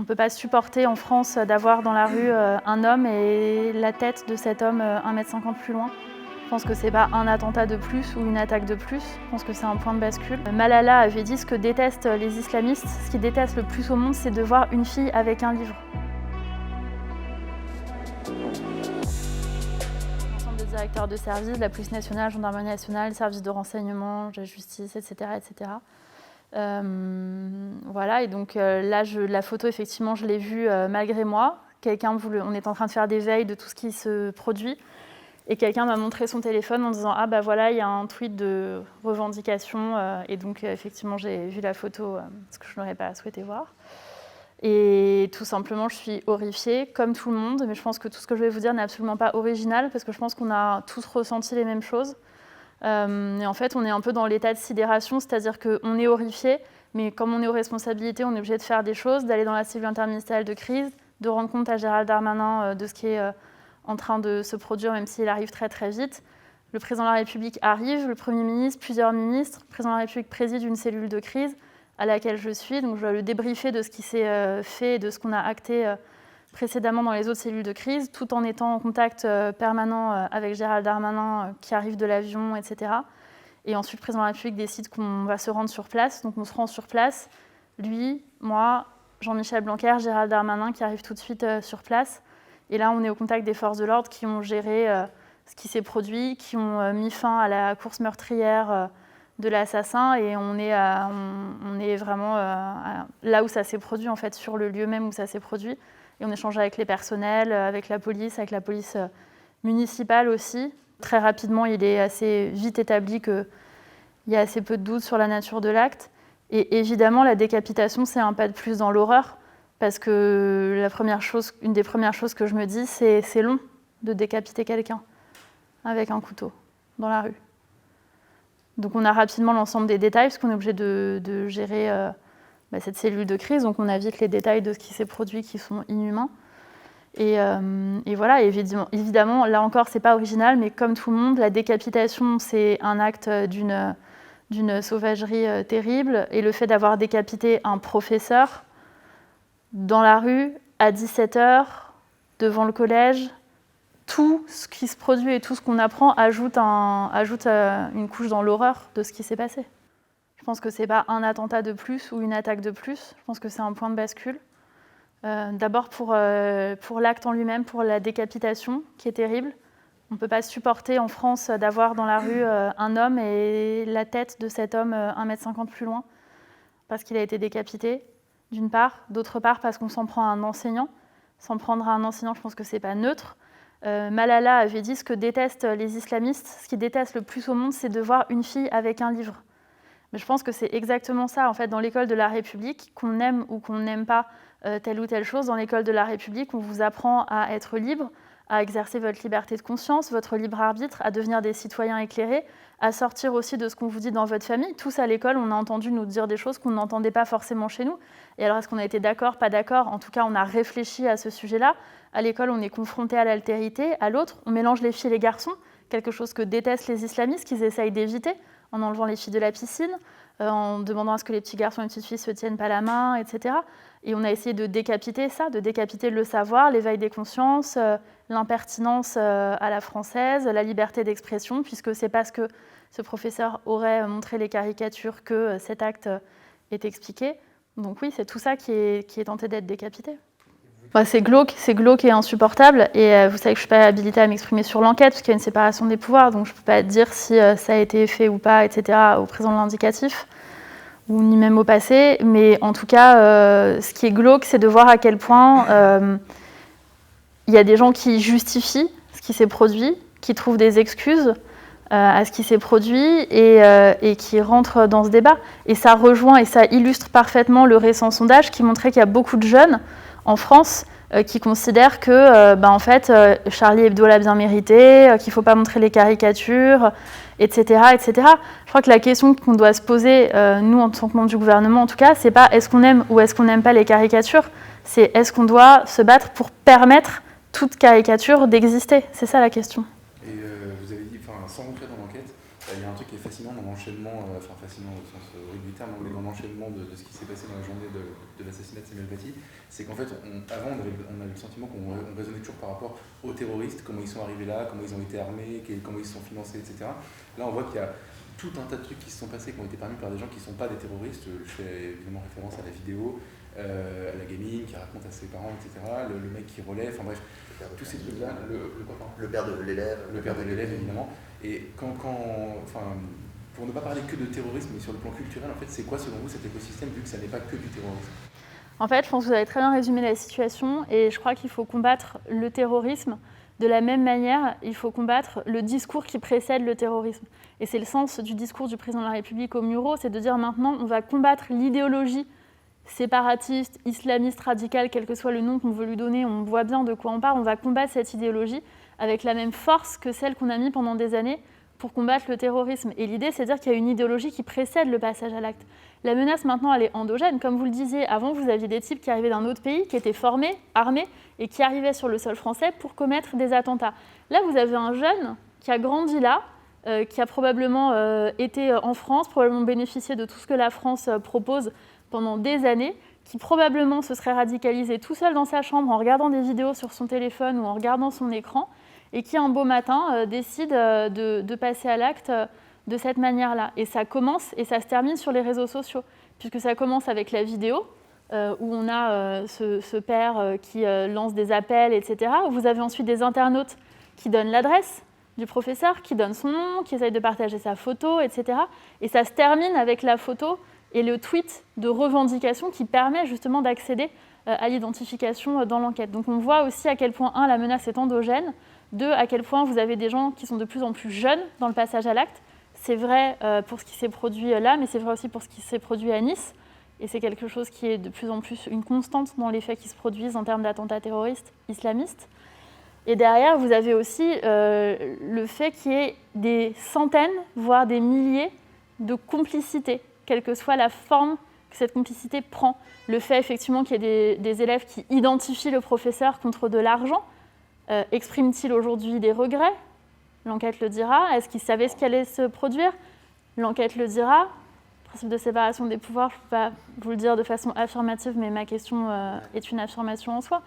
On ne peut pas supporter en France d'avoir dans la rue un homme et la tête de cet homme 1,50 m plus loin. Je pense que c'est pas un attentat de plus ou une attaque de plus, je pense que c'est un point de bascule. Malala avait dit ce que détestent les islamistes, ce qu'ils détestent le plus au monde, c'est de voir une fille avec un livre. L'ensemble des directeurs de services, la police nationale, gendarmerie nationale, services de renseignement, la justice, etc. etc. Voilà, et donc là, la photo, effectivement, je l'ai vue malgré moi. On est en train de faire des veilles de tout ce qui se produit. Et quelqu'un m'a montré son téléphone en disant « Ah bah voilà, il y a un tweet de revendication ». Et donc effectivement, j'ai vu la photo, ce que je n'aurais pas souhaité voir. Et tout simplement, je suis horrifiée, comme tout le monde. Mais je pense que tout ce que je vais vous dire n'est absolument pas original, parce que je pense qu'on a tous ressenti les mêmes choses. Et en fait, on est un peu dans l'état de sidération, c'est-à-dire qu'on est horrifié, mais comme on est aux responsabilités, on est obligé de faire des choses, d'aller dans la cellule interministérielle de crise, de rendre compte à Gérald Darmanin de ce qui est en train de se produire, même s'il arrive très très vite. Le président de la République arrive, le Premier ministre, plusieurs ministres. Le président de la République préside une cellule de crise à laquelle je suis, donc je dois le débriefer de ce qui s'est fait et de ce qu'on a acté précédemment dans les autres cellules de crise, tout en étant en contact permanent avec Gérald Darmanin qui arrive de l'avion, etc. Et ensuite, le président de la République décide qu'on va se rendre sur place, donc on se rend sur place, lui, moi, Jean-Michel Blanquer, Gérald Darmanin qui arrive tout de suite sur place. Et là, on est au contact des forces de l'ordre qui ont géré ce qui s'est produit, qui ont mis fin à la course meurtrière de l'assassin. Et on est vraiment là où ça s'est produit, en fait, sur le lieu même où ça s'est produit. Et on échange avec les personnels, avec la police municipale aussi. Très rapidement, il est assez vite établi qu'il y a assez peu de doutes sur la nature de l'acte. Et évidemment, la décapitation, c'est un pas de plus dans l'horreur. Parce que une des premières choses que je me dis, c'est long de décapiter quelqu'un avec un couteau dans la rue. Donc on a rapidement l'ensemble des détails, parce qu'on est obligé de gérer cette cellule de crise, donc on a vite les détails de ce qui s'est produit qui sont inhumains. Et voilà, évidemment, là encore, c'est pas original, mais comme tout le monde, la décapitation, c'est un acte d'une sauvagerie terrible, et le fait d'avoir décapité un professeur dans la rue, à 17h, devant le collège, tout ce qui se produit et tout ce qu'on apprend ajoute une couche dans l'horreur de ce qui s'est passé. Je pense que c'est pas un attentat de plus ou une attaque de plus, je pense que c'est un point de bascule. D'abord pour l'acte en lui-même, pour la décapitation, qui est terrible. On ne peut pas supporter en France d'avoir dans la rue un homme et la tête de cet homme 1,50 m plus loin, parce qu'il a été décapité. D'une part, d'autre part parce qu'on s'en prend à un enseignant. S'en prendre à un enseignant, je pense que c'est pas neutre. Malala avait dit ce que détestent les islamistes, ce qu'ils détestent le plus au monde, c'est de voir une fille avec un livre. Mais je pense que c'est exactement ça, en fait, dans l'école de la République, qu'on aime ou qu'on n'aime pas telle ou telle chose, dans l'école de la République, on vous apprend à être libre, à exercer votre liberté de conscience, votre libre arbitre, à devenir des citoyens éclairés, à sortir aussi de ce qu'on vous dit dans votre famille. Tous à l'école, on a entendu nous dire des choses qu'on n'entendait pas forcément chez nous. Et alors, est-ce qu'on a été d'accord, pas d'accord? En tout cas, on a réfléchi à ce sujet-là. À l'école, on est confronté à l'altérité, à l'autre. On mélange les filles et les garçons, quelque chose que détestent les islamistes, qu'ils essayent d'éviter, en enlevant les filles de la piscine, en demandant à ce que les petits garçons et les petites filles se tiennent pas la main, etc. Et on a essayé de décapiter ça, de décapiter le savoir, l'éveil des consciences, l'impertinence à la française, la liberté d'expression, puisque c'est parce que ce professeur aurait montré les caricatures que cet acte est expliqué. Donc oui, c'est tout ça qui est tenté d'être décapité. C'est glauque et insupportable. Et vous savez que je ne suis pas habilitée à m'exprimer sur l'enquête, parce qu'il y a une séparation des pouvoirs, donc je ne peux pas dire si ça a été fait ou pas, etc., au présent de l'indicatif, ou ni même au passé. Mais en tout cas, ce qui est glauque, c'est de voir à quel point il y a des gens qui justifient ce qui s'est produit, qui trouvent des excuses à ce qui s'est produit et qui rentrent dans ce débat. Et ça rejoint et ça illustre parfaitement le récent sondage qui montrait qu'il y a beaucoup de jeunes en France qui considèrent que en fait, Charlie Hebdo l'a bien mérité, qu'il ne faut pas montrer les caricatures, etc., etc. Je crois que la question qu'on doit se poser, nous en tant que membres du gouvernement en tout cas, c'est pas est-ce qu'on aime ou est-ce qu'on n'aime pas les caricatures, c'est est-ce qu'on doit se battre pour permettre toute caricature d'exister. C'est ça la question. Et vous avez dit, sans rentrer dans l'enquête, y a un truc qui est fascinant dans l'enchaînement, fascinant au sens rude du terme, mais dans l'enchaînement de ce qui s'est passé dans la journée de l'assassinat de Samuel Paty, c'est qu'en fait, avant, on avait le sentiment qu'on raisonnait toujours par rapport aux terroristes, comment ils sont arrivés là, comment ils ont été armés, comment ils se sont financés, etc. Là, on voit qu'il y a tout un tas de trucs qui se sont passés, qui ont été permis par des gens qui ne sont pas des terroristes. Je fais évidemment référence à la vidéo, à la gamine qui raconte à ses parents, etc. Le mec qui relève, enfin bref, tous ces trucs-là. Le père de l'élève. Le père de l'élève, évidemment. Et pour ne pas parler que de terrorisme, mais sur le plan culturel, en fait, c'est quoi selon vous cet écosystème, vu que ça n'est pas que du terrorisme ? En fait, je pense que vous avez très bien résumé la situation et je crois qu'il faut combattre le terrorisme. De la même manière, il faut combattre le discours qui précède le terrorisme. Et c'est le sens du discours du président de la République aux Mureaux, c'est de dire maintenant on va combattre l'idéologie séparatiste, islamiste, radicale, quel que soit le nom qu'on veut lui donner, on voit bien de quoi on parle, on va combattre cette idéologie avec la même force que celle qu'on a mis pendant des années pour combattre le terrorisme. Et l'idée, c'est de dire qu'il y a une idéologie qui précède le passage à l'acte. La menace, maintenant, elle est endogène. Comme vous le disiez, avant, vous aviez des types qui arrivaient d'un autre pays, qui étaient formés, armés, et qui arrivaient sur le sol français pour commettre des attentats. Là, vous avez un jeune qui a grandi là, qui a probablement été en France, probablement bénéficié de tout ce que la France propose pendant des années, qui probablement se serait radicalisé tout seul dans sa chambre en regardant des vidéos sur son téléphone ou en regardant son écran, et qui un beau matin décide de passer à l'acte de cette manière-là. Et ça commence et ça se termine sur les réseaux sociaux, puisque ça commence avec la vidéo, où on a ce père qui lance des appels, etc. Vous avez ensuite des internautes qui donnent l'adresse du professeur, qui donnent son nom, qui essayent de partager sa photo, etc. Et ça se termine avec la photo et le tweet de revendication qui permet justement d'accéder à l'identification dans l'enquête. Donc on voit aussi à quel point, 1, la menace est endogène, 2, à quel point vous avez des gens qui sont de plus en plus jeunes dans le passage à l'acte. C'est vrai pour ce qui s'est produit là, mais c'est vrai aussi pour ce qui s'est produit à Nice. Et c'est quelque chose qui est de plus en plus une constante dans les faits qui se produisent en termes d'attentats terroristes islamistes. Et derrière, vous avez aussi le fait qu'il y ait des centaines, voire des milliers de complicités, quelle que soit la forme que cette complicité prend. Le fait effectivement qu'il y ait des élèves qui identifient le professeur contre de l'argent, exprime-t-il aujourd'hui des regrets ? L'enquête le dira. Est-ce qu'il savait ce qui allait se produire ? L'enquête le dira. Le principe de séparation des pouvoirs, je ne peux pas vous le dire de façon affirmative, mais ma question est une affirmation en soi.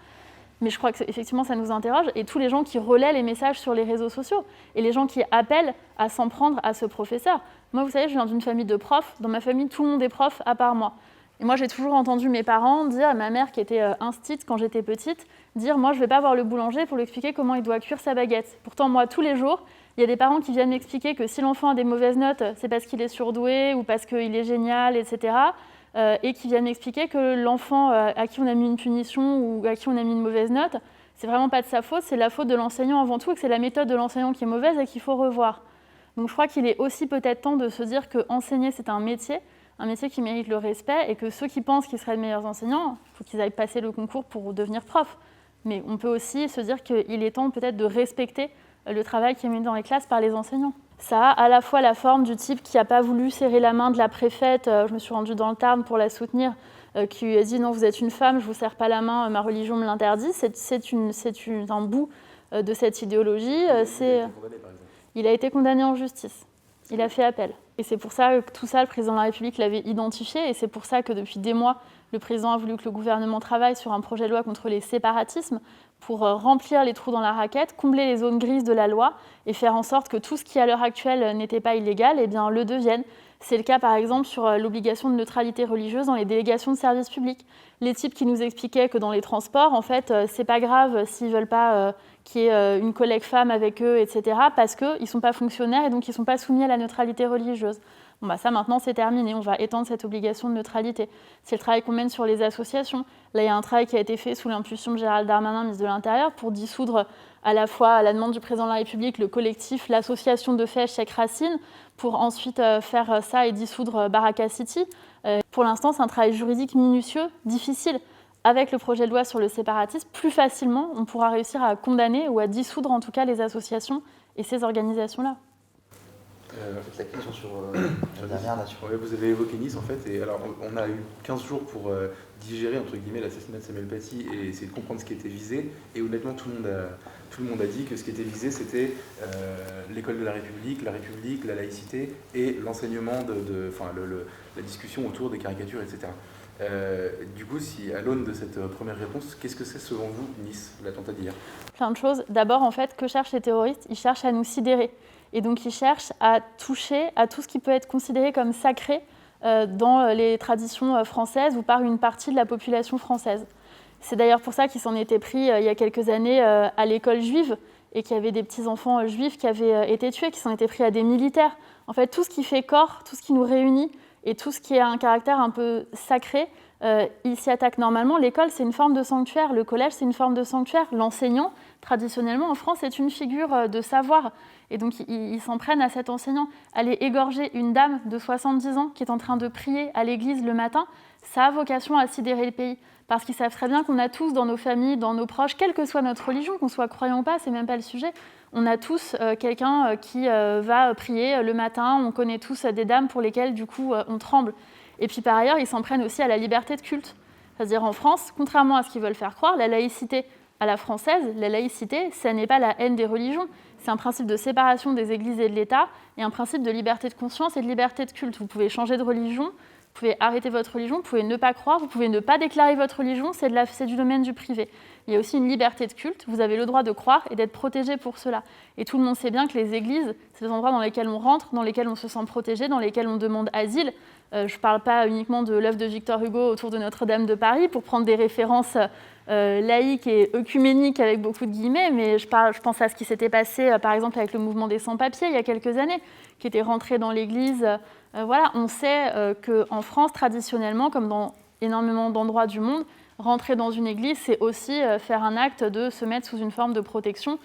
Mais je crois qu'effectivement, ça nous interroge. Et tous les gens qui relaient les messages sur les réseaux sociaux et les gens qui appellent à s'en prendre à ce professeur. Moi, vous savez, je viens d'une famille de profs. Dans ma famille, tout le monde est prof, à part moi. Et moi, j'ai toujours entendu mes parents dire, à ma mère qui était instite quand j'étais petite, dire « moi, je ne vais pas voir le boulanger pour lui expliquer comment il doit cuire sa baguette ». Pourtant, moi, tous les jours, il y a des parents qui viennent m'expliquer que si l'enfant a des mauvaises notes, c'est parce qu'il est surdoué ou parce qu'il est génial, etc. Et qui viennent m'expliquer que l'enfant à qui on a mis une punition ou à qui on a mis une mauvaise note, c'est vraiment pas de sa faute, c'est la faute de l'enseignant avant tout, et que c'est la méthode de l'enseignant qui est mauvaise et qu'il faut revoir. Donc je crois qu'il est aussi peut-être temps de se dire qu'enseigner, c'est un métier qui mérite le respect, et que ceux qui pensent qu'ils seraient de meilleurs enseignants, il faut qu'ils aillent passer le concours pour devenir prof. Mais on peut aussi se dire qu'il est temps peut-être de respecter le travail qui est mené dans les classes par les enseignants. Ça a à la fois la forme du type qui n'a pas voulu serrer la main de la préfète, je me suis rendue dans le Tarn pour la soutenir, qui lui a dit « non, vous êtes une femme, je ne vous serre pas la main, ma religion me l'interdit ». C'est un bout de cette idéologie. Il a été condamné en justice. Il a fait appel. Et c'est pour ça que tout ça, le président de la République l'avait identifié, et c'est pour ça que depuis des mois, le président a voulu que le gouvernement travaille sur un projet de loi contre les séparatismes pour remplir les trous dans la raquette, combler les zones grises de la loi et faire en sorte que tout ce qui, à l'heure actuelle, n'était pas illégal, eh bien, le devienne. C'est le cas, par exemple, sur l'obligation de neutralité religieuse dans les délégations de services publics. Les types qui nous expliquaient que dans les transports, en fait, c'est pas grave s'ils veulent pas qu'il y ait une collègue femme avec eux, etc., parce qu'ils ne sont pas fonctionnaires et donc ils ne sont pas soumis à la neutralité religieuse. Bon, bah ça, maintenant, c'est terminé. On va étendre cette obligation de neutralité. C'est le travail qu'on mène sur les associations. Là, il y a un travail qui a été fait sous l'impulsion de Gérald Darmanin, ministre de l'Intérieur, pour dissoudre à la fois, à la demande du président de la République, le collectif, l'association de fait Cheikh Racine, pour ensuite faire ça et dissoudre Baraka City. Pour l'instant, c'est un travail juridique minutieux, difficile. Avec le projet de loi sur le séparatisme, plus facilement, on pourra réussir à condamner ou à dissoudre en tout cas les associations et ces organisations-là. La question sur la dernière, là, sur... Ouais, vous avez évoqué Nice en fait, et alors on a eu 15 jours pour digérer entre guillemets l'assassinat de Samuel Paty et essayer de comprendre ce qui était visé, et honnêtement tout le monde a dit que ce qui était visé c'était l'école de la République, la laïcité et l'enseignement la discussion autour des caricatures, etc. Du coup, si à l'aune de cette première réponse, qu'est-ce que c'est selon vous Nice, l'attentat d'hier? Plein de choses. D'abord, en fait, que cherchent les terroristes? Ils cherchent à nous sidérer. Et donc, ils cherchent à toucher à tout ce qui peut être considéré comme sacré dans les traditions françaises ou par une partie de la population française. C'est d'ailleurs pour ça qu'ils s'en étaient pris il y a quelques années à l'école juive et qu'il y avait des petits-enfants juifs qui avaient été tués, qui s'en étaient pris à des militaires. En fait, tout ce qui fait corps, tout ce qui nous réunit et tout ce qui a un caractère un peu sacré, il s'y attaque normalement. L'école, c'est une forme de sanctuaire. Le collège, c'est une forme de sanctuaire. L'enseignant, traditionnellement, en France, est une figure de savoir. Et donc, ils s'en prennent à cet enseignant. Aller égorger une dame de 70 ans qui est en train de prier à l'église le matin, ça a vocation à sidérer le pays. Parce qu'ils savent très bien qu'on a tous dans nos familles, dans nos proches, quelle que soit notre religion, qu'on soit croyant ou pas, c'est même pas le sujet, on a tous quelqu'un qui va prier le matin, on connaît tous des dames pour lesquelles, du coup, on tremble. Et puis par ailleurs, ils s'en prennent aussi à la liberté de culte. C'est-à-dire en France, contrairement à ce qu'ils veulent faire croire, la laïcité à la française, la laïcité, ça n'est pas la haine des religions, c'est un principe de séparation des églises et de l'État et un principe de liberté de conscience et de liberté de culte. Vous pouvez changer de religion, vous pouvez arrêter votre religion, vous pouvez ne pas croire, vous pouvez ne pas déclarer votre religion, c'est du domaine du privé. Il y a aussi une liberté de culte, vous avez le droit de croire et d'être protégé pour cela. Et tout le monde sait bien que les églises, c'est des endroits dans lesquels on rentre, dans lesquels on se sent protégé, dans lesquels on demande asile. Je ne parle pas uniquement de l'œuvre de Victor Hugo autour de Notre-Dame de Paris, pour prendre des références laïques et œcuméniques avec beaucoup de guillemets, mais je pense à ce qui s'était passé, par exemple, avec le mouvement des sans-papiers il y a quelques années, qui était rentré dans l'Église. Voilà, on sait qu'en France, traditionnellement, comme dans énormément d'endroits du monde, rentrer dans une église, c'est aussi faire un acte de se mettre sous une forme de protection,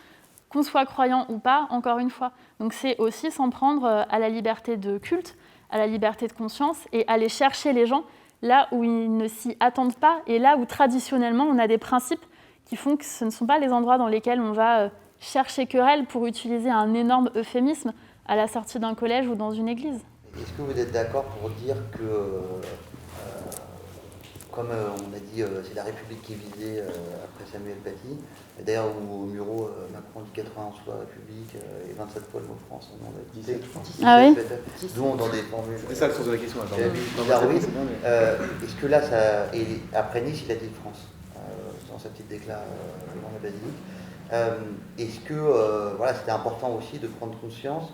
qu'on soit croyant ou pas, encore une fois. Donc c'est aussi s'en prendre à la liberté de culte, à la liberté de conscience et aller chercher les gens là où ils ne s'y attendent pas et là où traditionnellement on a des principes qui font que ce ne sont pas les endroits dans lesquels on va chercher querelle pour utiliser un énorme euphémisme à la sortie d'un collège ou dans une église. Est-ce que vous êtes d'accord pour dire que, comme on a dit, c'est la République qui est visée après Samuel Paty, d'ailleurs au Muro, Macron dit 91 fois République et 27 fois le mot France, on en a 17, je crois. Ah oui. D'où on dans des formules. C'est ça le sens de la question. Est-ce que là, et après Nice, il a dit France, dans sa petite déclaration devant la basilique. Est-ce que voilà, c'était important aussi de prendre conscience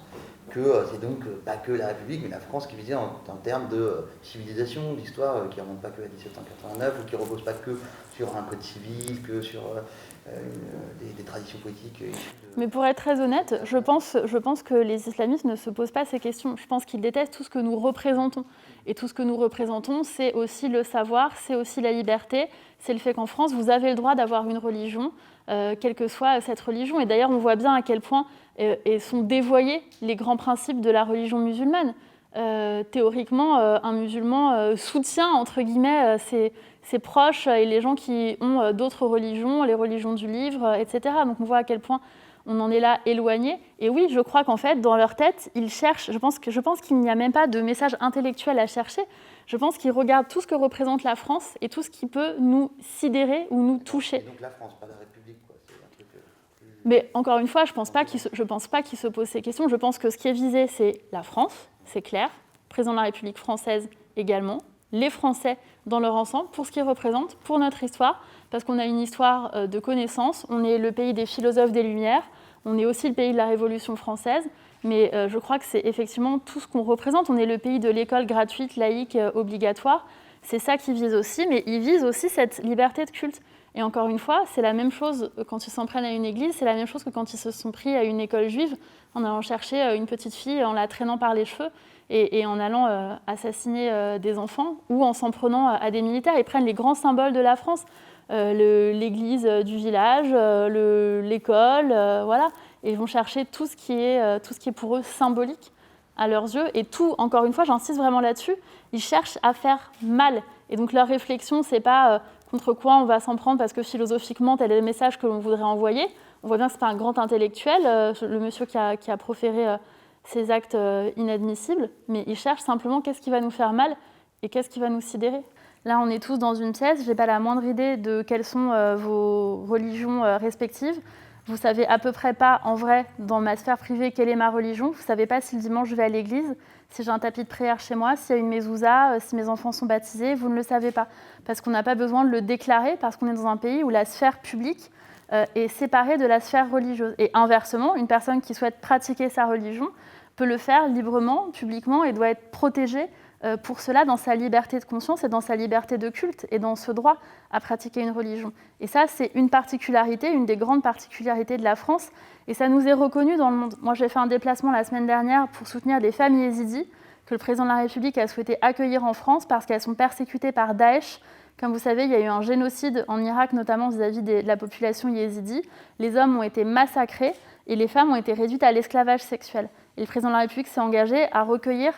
que c'est donc pas que la République, mais la France qui visait en termes de civilisation, d'histoire, qui ne remonte pas que à 1789, ou qui ne repose pas que sur un code civil, que sur des traditions politiques. Mais pour être très honnête, je pense que les islamistes ne se posent pas ces questions. Je pense qu'ils détestent tout ce que nous représentons. Et tout ce que nous représentons, c'est aussi le savoir, c'est aussi la liberté, c'est le fait qu'en France, vous avez le droit d'avoir une religion, quelle que soit cette religion. Et d'ailleurs, on voit bien à quel point sont dévoyés les grands principes de la religion musulmane. Théoriquement, un musulman soutient, entre guillemets, ses proches et les gens qui ont d'autres religions, les religions du livre, etc. Donc on voit à quel point on en est là éloigné. Et oui, je crois qu'en fait, dans leur tête, ils cherchent, je pense qu'il n'y a même pas de message intellectuel à chercher. Je pense qu'ils regardent tout ce que représente la France et tout ce qui peut nous sidérer ou nous toucher. Et donc la France, pas la République, quoi. C'est un truc plus... Mais encore une fois, je pense pas qu'ils se posent ces questions. Je pense que ce qui est visé, c'est la France, c'est clair, le président de la République française également, les Français dans leur ensemble, pour ce qu'ils représentent, pour notre histoire, parce qu'on a une histoire de connaissances, on est le pays des philosophes des Lumières, on est aussi le pays de la Révolution française, mais je crois que c'est effectivement tout ce qu'on représente. On est le pays de l'école gratuite, laïque, obligatoire. C'est ça qu'ils visent aussi, mais ils visent aussi cette liberté de culte. Et encore une fois, c'est la même chose quand ils s'en prennent à une église, c'est la même chose que quand ils se sont pris à une école juive, en allant chercher une petite fille, en la traînant par les cheveux, et en allant assassiner des enfants, ou en s'en prenant à des militaires. Ils prennent les grands symboles de la France, l'église du village, l'école, voilà. Et ils vont chercher tout ce qui est pour eux symbolique à leurs yeux. Et tout, encore une fois, j'insiste vraiment là-dessus, ils cherchent à faire mal. Et donc leur réflexion, c'est pas contre quoi on va s'en prendre parce que philosophiquement, tel est le message que l'on voudrait envoyer. On voit bien que c'est pas un grand intellectuel, le monsieur qui a proféré ces actes inadmissibles, mais ils cherchent simplement qu'est-ce qui va nous faire mal et qu'est-ce qui va nous sidérer. Là, on est tous dans une pièce, je n'ai pas la moindre idée de quelles sont vos religions respectives. Vous ne savez à peu près pas, en vrai, dans ma sphère privée, quelle est ma religion. Vous ne savez pas si le dimanche je vais à l'église, si j'ai un tapis de prière chez moi, s'il y a une mezouza, si mes enfants sont baptisés. Vous ne le savez pas. Parce qu'on n'a pas besoin de le déclarer, parce qu'on est dans un pays où la sphère publique est séparée de la sphère religieuse. Et inversement, une personne qui souhaite pratiquer sa religion peut le faire librement, publiquement, et doit être protégée pour cela dans sa liberté de conscience et dans sa liberté de culte et dans ce droit à pratiquer une religion. Et ça, c'est une particularité, une des grandes particularités de la France, et ça nous est reconnu dans le monde. Moi, j'ai fait un déplacement la semaine dernière pour soutenir des femmes yézidis que le président de la République a souhaité accueillir en France parce qu'elles sont persécutées par Daesh. Comme vous savez, il y a eu un génocide en Irak, notamment vis-à-vis de la population yézidi. Les hommes ont été massacrés et les femmes ont été réduites à l'esclavage sexuel. Et le président de la République s'est engagé à recueillir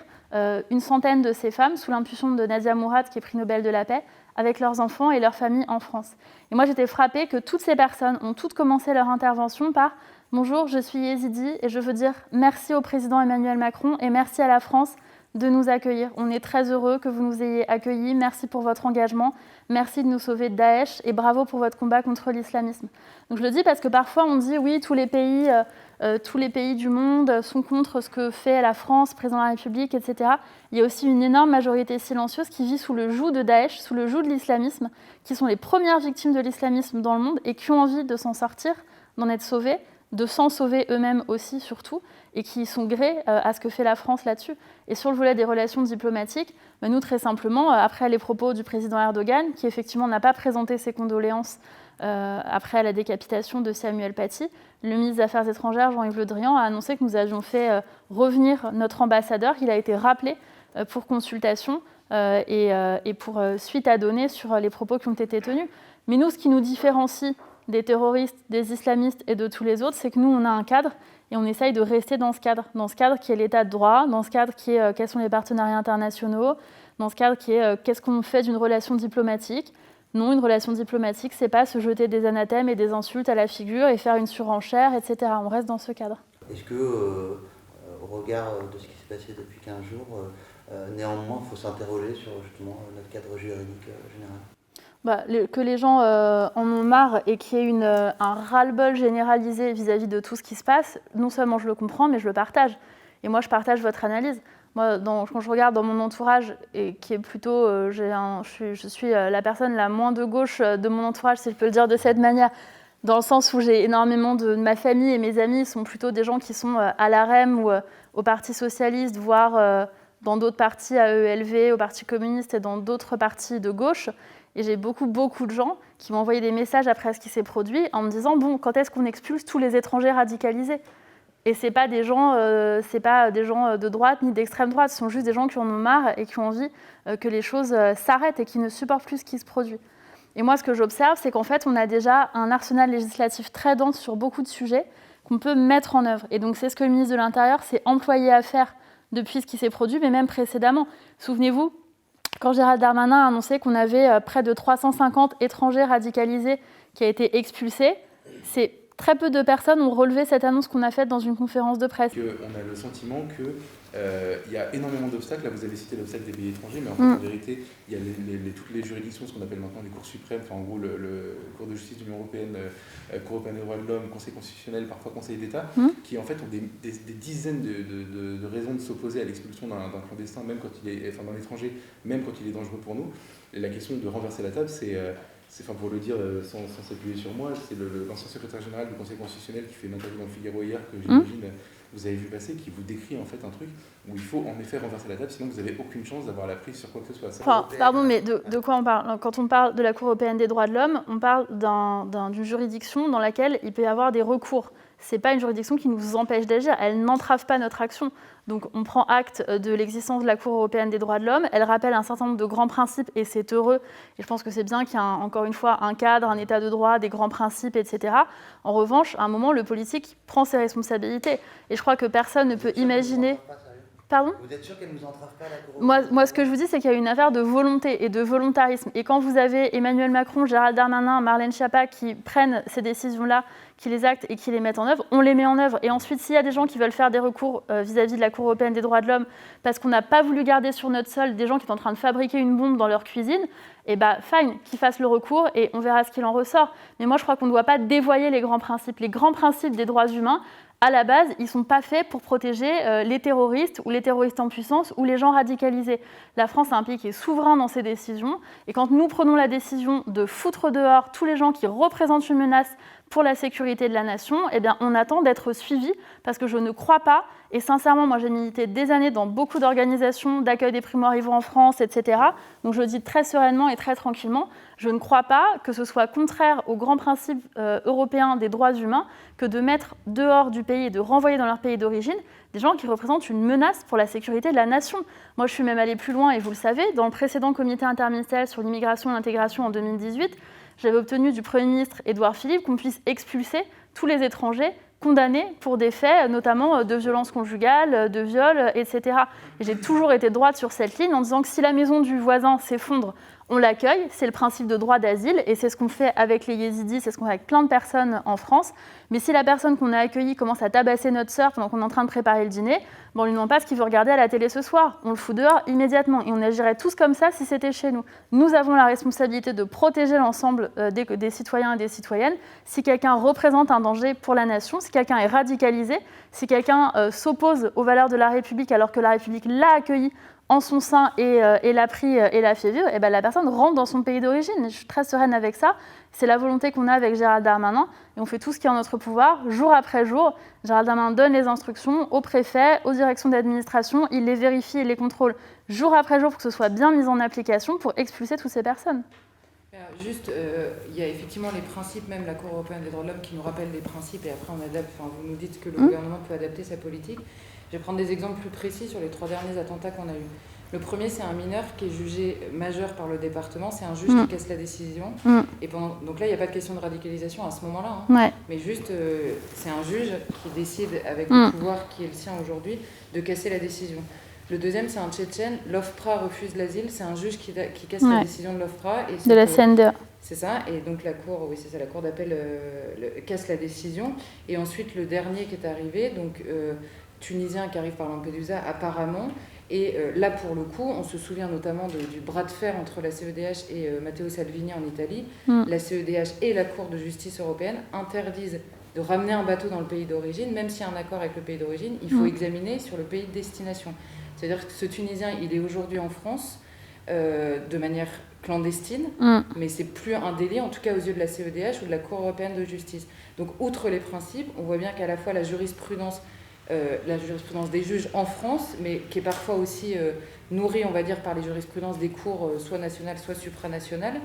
une centaine de ces femmes sous l'impulsion de Nadia Mourad, qui est prix Nobel de la paix, avec leurs enfants et leurs familles en France. Et moi, j'étais frappée que toutes ces personnes ont toutes commencé leur intervention par « Bonjour, je suis yézidi et je veux dire merci au président Emmanuel Macron et merci à la France de nous accueillir. On est très heureux que vous nous ayez accueillis. Merci pour votre engagement. Merci de nous sauver de Daesh et bravo pour votre combat contre l'islamisme. » Donc je le dis parce que parfois on dit oui, tous les pays du monde sont contre ce que fait la France, le président de la République, etc. Il y a aussi une énorme majorité silencieuse qui vit sous le joug de Daesh, sous le joug de l'islamisme, qui sont les premières victimes de l'islamisme dans le monde et qui ont envie de s'en sortir, d'en être sauvés, de s'en sauver eux-mêmes aussi surtout, et qui sont grés à ce que fait la France là-dessus. Et sur le volet des relations diplomatiques, nous très simplement, après les propos du président Erdogan, qui effectivement n'a pas présenté ses condoléances après la décapitation de Samuel Paty, le ministre des Affaires étrangères, Jean-Yves Le Drian, a annoncé que nous avions fait revenir notre ambassadeur. Il a été rappelé pour consultation et pour suite à donner sur les propos qui ont été tenus. Mais nous, ce qui nous différencie des terroristes, des islamistes et de tous les autres, c'est que nous, on a un cadre et on essaye de rester dans ce cadre qui est l'état de droit, dans ce cadre qui est quels sont les partenariats internationaux, dans ce cadre qui est qu'est-ce qu'on fait d'une relation diplomatique. Non, une relation diplomatique, c'est pas se jeter des anathèmes et des insultes à la figure et faire une surenchère, etc. On reste dans ce cadre. Est-ce que, au regard de ce qui s'est passé depuis 15 jours, néanmoins, il faut s'interroger sur justement notre cadre juridique général ? Que les gens en ont marre et qu'il y ait un ras-le-bol généralisé vis-à-vis de tout ce qui se passe, non seulement je le comprends, mais je le partage. Et moi, je partage votre analyse. Moi, quand je regarde dans mon entourage, et qui est plutôt, je suis la personne la moins de gauche de mon entourage, si je peux le dire de cette manière, dans le sens où j'ai énormément de ma famille et mes amis sont plutôt des gens qui sont à l'AREM ou au Parti socialiste, voire dans d'autres partis à ELV, au Parti communiste et dans d'autres partis de gauche. Et j'ai beaucoup de gens qui m'ont envoyé des messages après ce qui s'est produit en me disant « Bon, quand est-ce qu'on expulse tous les étrangers radicalisés ?» Et ce n'est pas des gens de droite ni d'extrême droite, ce sont juste des gens qui en ont marre et qui ont envie que les choses s'arrêtent et qui ne supportent plus ce qui se produit. Et moi, ce que j'observe, c'est qu'en fait, on a déjà un arsenal législatif très dense sur beaucoup de sujets qu'on peut mettre en œuvre. Et donc, c'est ce que le ministre de l'Intérieur s'est employé à faire depuis ce qui s'est produit, mais même précédemment. Souvenez-vous, quand Gérald Darmanin a annoncé qu'on avait près de 350 étrangers radicalisés qui a été expulsés, c'est très peu de personnes ont relevé cette annonce qu'on a faite dans une conférence de presse. On a le sentiment qu'il y a énormément d'obstacles. Là, vous avez cité l'obstacle des pays étrangers, mais en vérité, il y a toutes les juridictions, ce qu'on appelle maintenant les cours suprêmes, enfin, en gros le Cour de justice de l'Union européenne, Cour européenne des droits de l'homme, Conseil constitutionnel, parfois Conseil d'État, qui en fait ont des dizaines de raisons de s'opposer à l'expulsion d'un clandestin, même quand il est, d'un étranger, même quand il est dangereux pour nous. Et la question de renverser la table, c'est pour le dire sans s'appuyer sur moi, c'est l'ancien secrétaire général du Conseil constitutionnel qui fait une interview dans le Figaro hier, que j'imagine vous avez vu passer, qui vous décrit en fait un truc où il faut en effet renverser la table, sinon vous n'avez aucune chance d'avoir la prise sur quoi que ce soit. Pardon, mais de quoi on parle ? Quand on parle de la Cour européenne des droits de l'homme, on parle d'une juridiction dans laquelle il peut y avoir des recours. Ce n'est pas une juridiction qui nous empêche d'agir, elle n'entrave pas notre action. Donc on prend acte de l'existence de la Cour européenne des droits de l'homme, elle rappelle un certain nombre de grands principes et c'est heureux. Et je pense que c'est bien qu'il y ait encore une fois un cadre, un état de droit, des grands principes, etc. En revanche, à un moment, le politique prend ses responsabilités. Et je crois que personne ne peut imaginer... Pardon ? Vous êtes sûr qu'elle ne nous entrave pas la Cour européenne ? Moi, ce que je vous dis, c'est qu'il y a une affaire de volonté et de volontarisme. Et quand vous avez Emmanuel Macron, Gérald Darmanin, Marlène Schiappa qui prennent ces décisions-là, qui les actent et qui les mettent en œuvre, on les met en œuvre. Et ensuite, s'il y a des gens qui veulent faire des recours vis-à-vis de la Cour européenne des droits de l'homme parce qu'on n'a pas voulu garder sur notre sol des gens qui sont en train de fabriquer une bombe dans leur cuisine, fine, qu'ils fassent le recours et on verra ce qu'il en ressort. Mais moi, je crois qu'on ne doit pas dévoyer les grands principes. Les grands principes des droits humains, à la base, ils ne sont pas faits pour protéger les terroristes ou les terroristes en puissance ou les gens radicalisés. La France est un pays qui est souverain dans ses décisions. Et quand nous prenons la décision de foutre dehors tous les gens qui représentent une menace pour la sécurité de la nation, on attend d'être suivis parce que je ne crois pas, et sincèrement, moi j'ai milité des années dans beaucoup d'organisations d'accueil des primo-arrivants en France, etc. Donc je le dis très sereinement et très tranquillement, je ne crois pas que ce soit contraire aux grands principes européens des droits humains que de mettre dehors du pays et de renvoyer dans leur pays d'origine des gens qui représentent une menace pour la sécurité de la nation. Moi je suis même allée plus loin, et vous le savez, dans le précédent comité interministériel sur l'immigration et l'intégration en 2018, j'avais obtenu du Premier ministre Édouard Philippe qu'on puisse expulser tous les étrangers condamnés pour des faits, notamment de violences conjugales, de viols, etc. Et j'ai toujours été droite sur cette ligne en disant que si la maison du voisin s'effondre, on l'accueille, c'est le principe de droit d'asile, et c'est ce qu'on fait avec les yézidis, c'est ce qu'on fait avec plein de personnes en France. Mais si la personne qu'on a accueillie commence à tabasser notre sœur pendant qu'on est en train de préparer le dîner, on ne lui demande pas ce qu'il veut regarder à la télé ce soir, on le fout dehors immédiatement, et on agirait tous comme ça si c'était chez nous. Nous avons la responsabilité de protéger l'ensemble des citoyens et des citoyennes. Si quelqu'un représente un danger pour la nation, si quelqu'un est radicalisé, si quelqu'un s'oppose aux valeurs de la République alors que la République l'a accueilli en son sein et l'a pris et l'a fait vivre, la personne rentre dans son pays d'origine. Je suis très sereine avec ça. C'est la volonté qu'on a avec Gérald Darmanin. Et on fait tout ce qui est en notre pouvoir, jour après jour. Gérald Darmanin donne les instructions aux préfets, aux directions d'administration. Il les vérifie et les contrôle jour après jour pour que ce soit bien mis en application pour expulser toutes ces personnes. Juste, il y a effectivement les principes, même la Cour européenne des droits de l'homme qui nous rappelle les principes, et après on adapte. Enfin, vous nous dites que le gouvernement peut adapter sa politique. Je vais prendre des exemples plus précis sur les 3 derniers attentats qu'on a eus. Le premier, c'est un mineur qui est jugé majeur par le département. C'est un juge qui casse la décision. Et donc là, il n'y a pas de question de radicalisation à ce moment-là. Ouais. Mais juste, c'est un juge qui décide, avec le pouvoir qui est le sien aujourd'hui, de casser la décision. Le deuxième, c'est un Tchétchène. L'OFPRA refuse l'asile. C'est un juge qui casse la décision de l'OFPRA. De la CNDA. C'est ça. Et donc la Cour, oui, c'est ça, la Cour d'appel casse la décision. Et ensuite, le dernier qui est arrivé, donc tunisien qui arrive par Lampedusa, apparemment. Et là, pour le coup, on se souvient notamment du bras de fer entre la CEDH et Matteo Salvini en Italie. La CEDH et la Cour de justice européenne interdisent de ramener un bateau dans le pays d'origine, même s'il y a un accord avec le pays d'origine, il faut examiner sur le pays de destination. C'est-à-dire que ce Tunisien, il est aujourd'hui en France de manière clandestine, mais c'est plus un délit, en tout cas aux yeux de la CEDH ou de la Cour européenne de justice. Donc, outre les principes, on voit bien qu'à la fois la jurisprudence des juges en France, mais qui est parfois aussi nourrie, on va dire, par les jurisprudences des cours soit nationales, soit supranationales.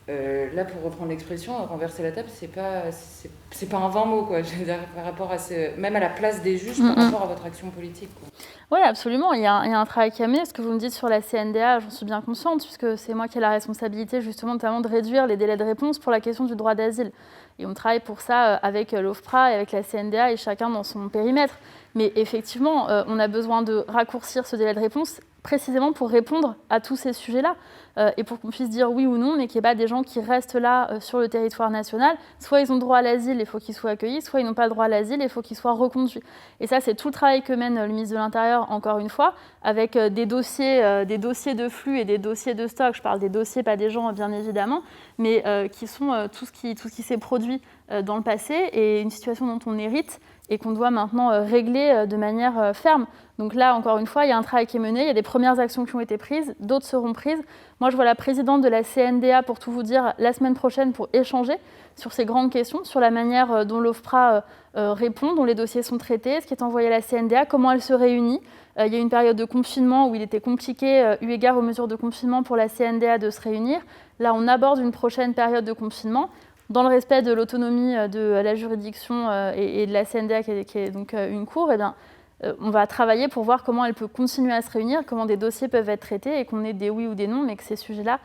Là, pour reprendre l'expression, renverser la table, c'est pas un vain mot, quoi. Je veux dire, par rapport à même à la place des juges par rapport à votre action politique, quoi. Oui, absolument. Il y a un travail qui est mené. Ce que vous me dites sur la CNDA, j'en suis bien consciente, puisque c'est moi qui ai la responsabilité, justement, notamment de réduire les délais de réponse pour la question du droit d'asile. Et on travaille pour ça avec l'OFPRA et avec la CNDA, et chacun dans son périmètre. Mais effectivement, on a besoin de raccourcir ce délai de réponse précisément pour répondre à tous ces sujets-là et pour qu'on puisse dire oui ou non, mais qu'il n'y ait pas des gens qui restent là sur le territoire national. Soit ils ont droit à l'asile, il faut qu'ils soient accueillis, soit ils n'ont pas le droit à l'asile, il faut qu'ils soient reconduits. Et ça, c'est tout le travail que mène le ministre de l'Intérieur, encore une fois, avec des dossiers de flux et des dossiers de stock. Je parle des dossiers, pas des gens, bien évidemment, mais qui sont tout ce qui s'est produit dans le passé et une situation dont on hérite et qu'on doit maintenant régler de manière ferme. Donc là, encore une fois, il y a un travail qui est mené, il y a des premières actions qui ont été prises, d'autres seront prises. Moi, je vois la présidente de la CNDA, pour tout vous dire, la semaine prochaine pour échanger sur ces grandes questions, sur la manière dont l'OFPRA répond, dont les dossiers sont traités, ce qui est envoyé à la CNDA, comment elle se réunit. Il y a une période de confinement où il était compliqué, eu égard aux mesures de confinement, pour la CNDA de se réunir. Là, on aborde une prochaine période de confinement, dans le respect de l'autonomie de la juridiction et de la CNDA, qui est donc une cour. On va travailler pour voir comment elle peut continuer à se réunir, comment des dossiers peuvent être traités et qu'on ait des oui ou des non, mais que ces sujets-là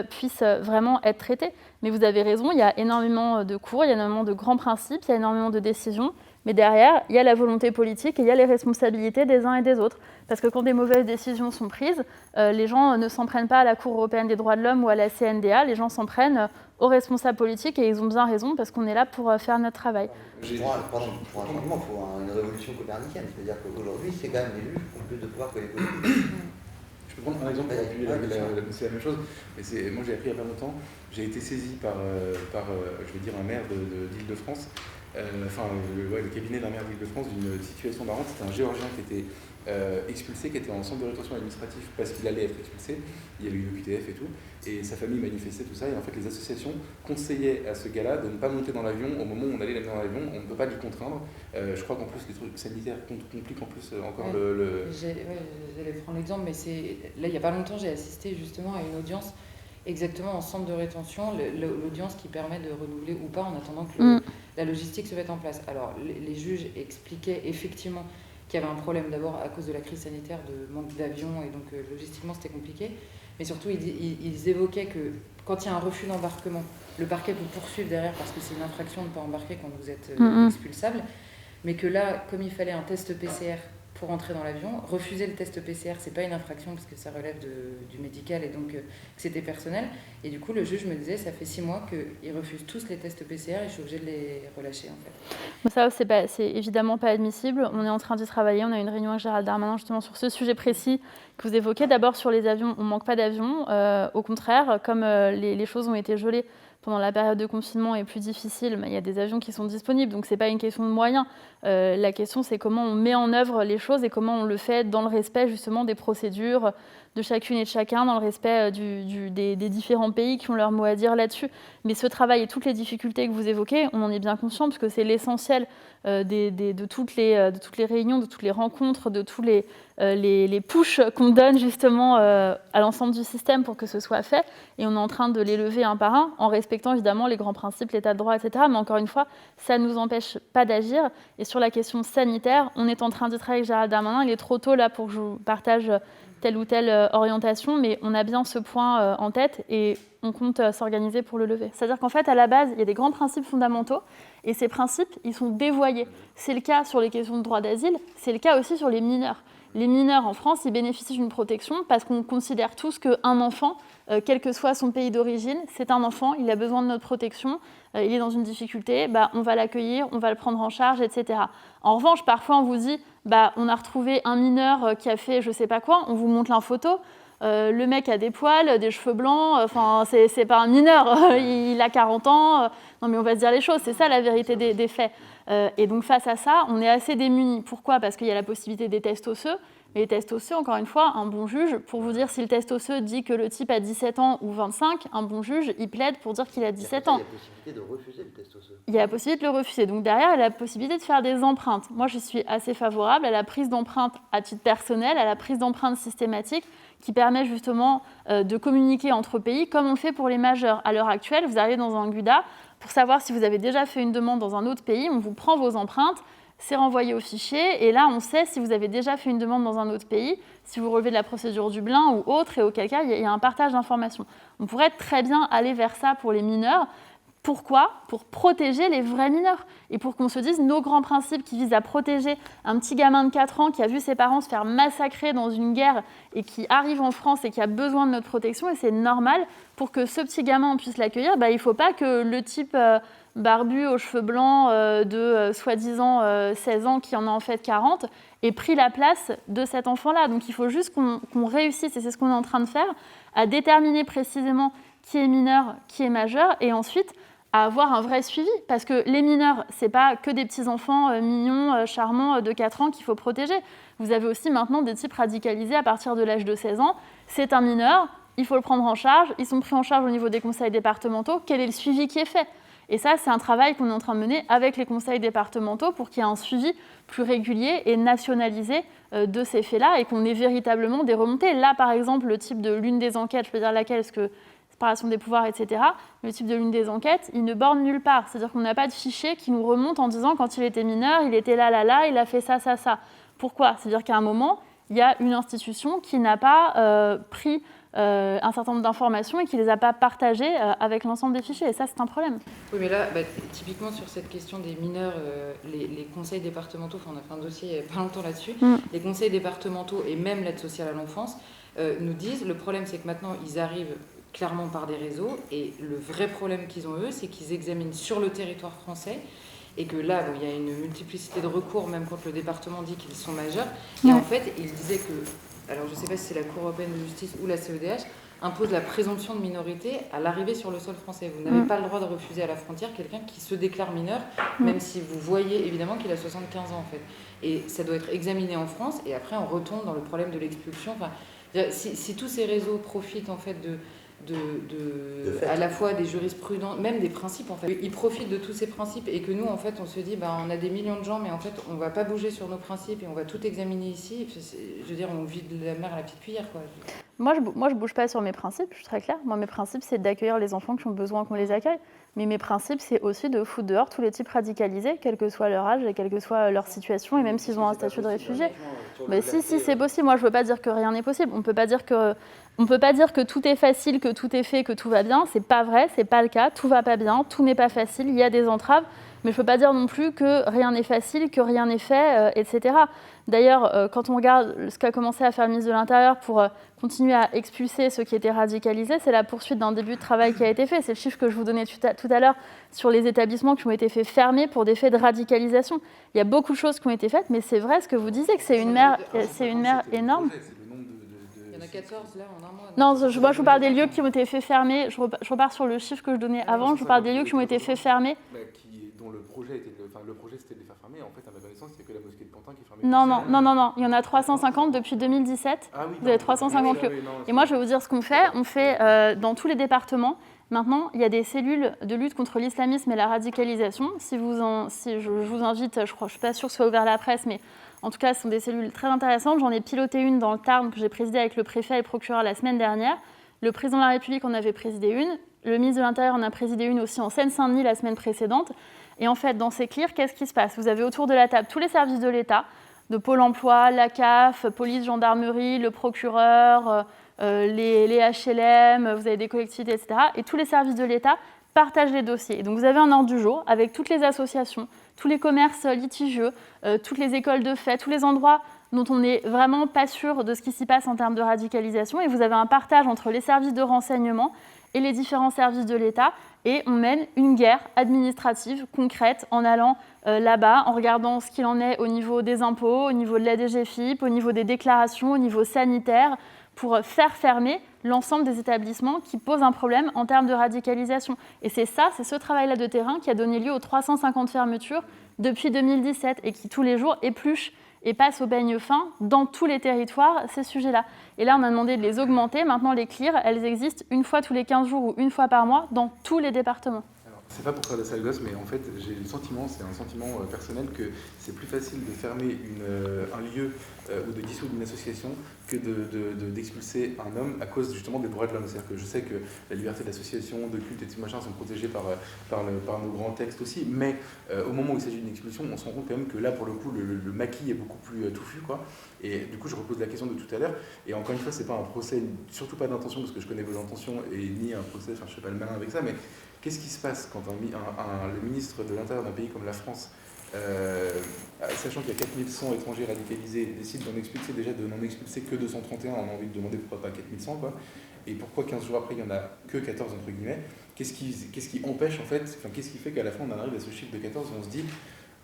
puissent vraiment être traités. Mais vous avez raison, il y a énormément de cours, il y a énormément de grands principes, il y a énormément de décisions, mais derrière, il y a la volonté politique et il y a les responsabilités des uns et des autres. Parce que quand des mauvaises décisions sont prises, les gens ne s'en prennent pas à la Cour européenne des droits de l'homme ou à la CNDA, les gens s'en prennent aux responsables politiques, et ils ont bien raison, parce qu'on est là pour faire notre travail. Pour un changement, il faut une révolution copernicienne. C'est-à-dire qu'aujourd'hui, c'est quand même les juges qui ont plus de pouvoir que les politiques. Je peux prendre un exemple pour appuyer c'est la même chose, mais moi j'ai appris il n'y a pas longtemps, j'ai été saisi par je vais dire, un maire d'Île-de-France, le cabinet d'un maire d'Île-de-France d'une situation marrante. C'était un Géorgien qui était expulsé, qui était en centre de rétention administrative parce qu'il allait être expulsé. Il y avait eu le QTF et tout, et sa famille manifestait tout ça, et en fait les associations conseillaient à ce gars-là de ne pas monter dans l'avion au moment où on allait l'amener dans l'avion. On ne peut pas lui contraindre. Je crois qu'en plus les trucs sanitaires compliquent en plus encore J'allais prendre l'exemple, mais là il n'y a pas longtemps j'ai assisté justement à une audience exactement en centre de rétention, l'audience qui permet de renouveler ou pas en attendant que la logistique se mette en place. Alors les juges expliquaient effectivement qu'il y avait un problème d'abord à cause de la crise sanitaire, de manque d'avions, et donc logistiquement c'était compliqué. Mais surtout ils évoquaient que quand il y a un refus d'embarquement, le parquet peut poursuivre derrière parce que c'est une infraction de ne pas embarquer quand vous êtes expulsable. Mais que là, comme il fallait un test PCR pour entrer dans l'avion, refuser le test PCR, c'est pas une infraction parce que ça relève du médical et donc que c'était personnel. Et du coup, le juge me disait, ça fait 6 mois qu'ils refusent tous les tests PCR et je suis obligée de les relâcher en fait. Ça, c'est évidemment pas admissible. On est en train d'y travailler. On a une réunion avec Gérald Darmanin justement sur ce sujet précis que vous évoquez. D'abord sur les avions, on manque pas d'avions. Au contraire, comme les choses ont été gelées pendant la période de confinement est plus difficile, mais il y a des avions qui sont disponibles, donc ce n'est pas une question de moyens. La question, c'est comment on met en œuvre les choses et comment on le fait dans le respect justement des procédures de chacune et de chacun, dans le respect des différents pays qui ont leur mot à dire là-dessus. Mais ce travail et toutes les difficultés que vous évoquez, on en est bien conscient, parce que c'est l'essentiel de toutes les réunions, de toutes les rencontres, de tous les pushs qu'on donne justement à l'ensemble du système pour que ce soit fait. Et on est en train de les lever un par un, en respectant évidemment les grands principes, l'état de droit, etc. Mais encore une fois, ça ne nous empêche pas d'agir. Et sur la question sanitaire, on est en train de travailler avec Gérald Darmanin. Il est trop tôt là pour que je vous partage telle ou telle orientation, mais on a bien ce point en tête et on compte s'organiser pour le lever. C'est-à-dire qu'en fait, à la base, il y a des grands principes fondamentaux et ces principes, ils sont dévoyés. C'est le cas sur les questions de droit d'asile, c'est le cas aussi sur les mineurs. Les mineurs en France, ils bénéficient d'une protection parce qu'on considère tous qu'un enfant, quel que soit son pays d'origine, c'est un enfant, il a besoin de notre protection, il est dans une difficulté, on va l'accueillir, on va le prendre en charge, etc. En revanche, parfois on vous dit, on a retrouvé un mineur qui a fait je sais pas quoi, on vous montre la photo, le mec a des poils, des cheveux blancs, c'est pas un mineur, il a 40 ans, non mais on va se dire les choses, c'est ça la vérité des faits. Et donc face à ça, on est assez démunis. Pourquoi ? Parce qu'il y a la possibilité des tests osseux. Mais les tests osseux, encore une fois, un bon juge, pour vous dire si le test osseux dit que le type a 17 ans ou 25, un bon juge, il plaide pour dire qu'il a 17 ans. Il y a la possibilité de refuser le test osseux. Il y a la possibilité de le refuser. Donc derrière, il y a la possibilité de faire des empreintes. Moi, je suis assez favorable à la prise d'empreintes à titre personnel, à la prise d'empreintes systématiques qui permet justement de communiquer entre pays, comme on le fait pour les majeurs. À l'heure actuelle, vous arrivez dans un GUDA, pour savoir si vous avez déjà fait une demande dans un autre pays, on vous prend vos empreintes, c'est renvoyé au fichier, et là on sait si vous avez déjà fait une demande dans un autre pays, si vous relevez de la procédure Dublin ou autre, et auquel cas il y a un partage d'informations. On pourrait très bien aller vers ça pour les mineurs. Pourquoi ? Pour protéger les vrais mineurs. Et pour qu'on se dise, nos grands principes qui visent à protéger un petit gamin de 4 ans qui a vu ses parents se faire massacrer dans une guerre et qui arrive en France et qui a besoin de notre protection, et c'est normal, pour que ce petit gamin, on puisse l'accueillir, il ne faut pas que le type barbu aux cheveux blancs de soi-disant 16 ans, qui en a en fait 40, ait pris la place de cet enfant-là. Donc il faut juste qu'on réussisse, et c'est ce qu'on est en train de faire, à déterminer précisément qui est mineur, qui est majeur, et ensuite à avoir un vrai suivi. Parce que les mineurs, ce n'est pas que des petits-enfants mignons, charmants de 4 ans qu'il faut protéger. Vous avez aussi maintenant des types radicalisés à partir de l'âge de 16 ans. C'est un mineur, il faut le prendre en charge, ils sont pris en charge au niveau des conseils départementaux. Quel est le suivi qui est fait ? Et ça, c'est un travail qu'on est en train de mener avec les conseils départementaux pour qu'il y ait un suivi plus régulier et nationalisé de ces faits-là et qu'on ait véritablement des remontées. Là, par exemple, le type de l'une des enquêtes, je peux dire laquelle, parce que séparation des pouvoirs, etc., le type de l'une des enquêtes, il ne borne nulle part. C'est-à-dire qu'on n'a pas de fichier qui nous remonte en disant quand il était mineur, il était là, il a fait ça. Pourquoi ? C'est-à-dire qu'à un moment, il y a une institution qui n'a pas pris un certain nombre d'informations et qui ne les a pas partagées avec l'ensemble des fichiers. Et ça, c'est un problème. Oui, mais là, typiquement sur cette question des mineurs, les conseils départementaux, on a fait un dossier il n'y a pas longtemps là-dessus, les conseils départementaux et même l'aide sociale à l'enfance nous disent, le problème c'est que maintenant, ils arrivent clairement par des réseaux. Et le vrai problème qu'ils ont, eux, c'est qu'ils examinent sur le territoire français et que là, bon, il y a une multiplicité de recours, même quand le département dit qu'ils sont majeurs. Et en fait, ils disaient que, alors je ne sais pas si c'est la Cour européenne de justice ou la CEDH, impose la présomption de minorité à l'arrivée sur le sol français. Vous n'avez pas le droit de refuser à la frontière quelqu'un qui se déclare mineur, même si vous voyez évidemment qu'il a 75 ans en fait. Et ça doit être examiné en France, et après on retombe dans le problème de l'expulsion. Enfin, si tous ces réseaux profitent en fait à la fois des jurisprudences, même des principes en fait. Ils profitent de tous ces principes et que nous en fait on se dit on a des millions de gens mais en fait on va pas bouger sur nos principes et on va tout examiner ici. Je veux dire, on vide la mer à la petite cuillère quoi. Moi je bouge pas sur mes principes, je suis très claire. Moi mes principes c'est d'accueillir les enfants qui ont besoin qu'on les accueille. Mais mes principes c'est aussi de foutre dehors tous les types radicalisés, quel que soit leur âge et quelle que soit leur situation et même s'ils ont un statut de réfugié. Mais si c'est possible. Moi je veux pas dire que rien n'est possible. On peut pas dire que tout est facile, que tout est fait, que tout va bien. C'est pas vrai, c'est pas le cas. Tout va pas bien, tout n'est pas facile. Il y a des entraves, mais je peux pas dire non plus que rien n'est facile, que rien n'est fait, etc. D'ailleurs, quand on regarde ce qu'a commencé à faire le ministre de l'Intérieur pour continuer à expulser ceux qui étaient radicalisés, c'est la poursuite d'un début de travail qui a été fait. C'est le chiffre que je vous donnais tout à l'heure sur les établissements qui ont été faits fermer pour des faits de radicalisation. Il y a beaucoup de choses qui ont été faites, mais c'est vrai ce que vous disiez, que c'est une mer énorme. Il y en a 14 là en un mois. Non, moi je vous parle des lieux qui ont été faits fermer. Je repars sur le chiffre que je donnais avant. Je vous parle des lieux qui ont été faits fermer. Dont le projet c'était de les faire fermer. En fait, à ma connaissance, il n'y a que la mosquée de Pantin qui est fermée. Non. Il y en a 350 depuis 2017. Ah, oui, vous avez 350 lieux. Et moi, je vais vous dire ce qu'on fait. On fait dans tous les départements. Maintenant, il y a des cellules de lutte contre l'islamisme et la radicalisation. Si je vous invite, je ne suis pas sûre que ce soit ouvert à la presse, mais en tout cas, ce sont des cellules très intéressantes. J'en ai piloté une dans le Tarn que j'ai présidée avec le préfet et le procureur la semaine dernière. Le président de la République en avait présidé une. Le ministre de l'Intérieur en a présidé une aussi en Seine-Saint-Denis la semaine précédente. Et en fait, dans ces CLIR, qu'est-ce qui se passe? Vous avez autour de la table tous les services de l'État, de Pôle emploi, la CAF, police, gendarmerie, le procureur, les HLM, vous avez des collectivités, etc. Et tous les services de l'État partagent les dossiers. Et donc vous avez un ordre du jour avec toutes les associations, tous les commerces litigieux, toutes les écoles de fait, tous les endroits dont on n'est vraiment pas sûr de ce qui s'y passe en termes de radicalisation. Et vous avez un partage entre les services de renseignement et les différents services de l'État. Et on mène une guerre administrative concrète en allant là-bas, en regardant ce qu'il en est au niveau des impôts, au niveau de la DGFiP, au niveau des déclarations, au niveau sanitaire, pour faire fermer l'ensemble des établissements qui posent un problème en termes de radicalisation. Et c'est ce travail-là de terrain qui a donné lieu aux 350 fermetures depuis 2017 et qui tous les jours épluche et passe au peigne fin dans tous les territoires ces sujets-là. Et là, on a demandé de les augmenter. Maintenant, les CLIR, elles existent une fois tous les 15 jours ou une fois par mois dans tous les départements. C'est pas pour faire de sale gosse, mais en fait, j'ai le sentiment, c'est un sentiment personnel, que c'est plus facile de fermer un lieu ou de dissoudre une association que d'expulser un homme à cause justement des droits de l'homme. C'est-à-dire que je sais que la liberté d'association, de culte et de machin sont protégées par nos grands textes aussi, mais au moment où il s'agit d'une expulsion, on se rend compte quand même que là, pour le coup, le maquis est beaucoup plus touffu, quoi. Et du coup, je repose la question de tout à l'heure. Et encore une fois, c'est pas un procès, surtout pas d'intention, parce que je connais vos intentions, et ni un procès, enfin, je fais pas le malin avec ça, mais qu'est-ce qui se passe quand le ministre de l'Intérieur d'un pays comme la France, sachant qu'il y a 4100 étrangers radicalisés, décide de n'en expulser que 231, on a envie de demander pourquoi pas 4100, quoi, et pourquoi 15 jours après il n'y en a que 14 entre guillemets, qu'est-ce qui empêche en fait, enfin, qu'est-ce qui fait qu'à la fin on arrive à ce chiffre de 14 et on se dit,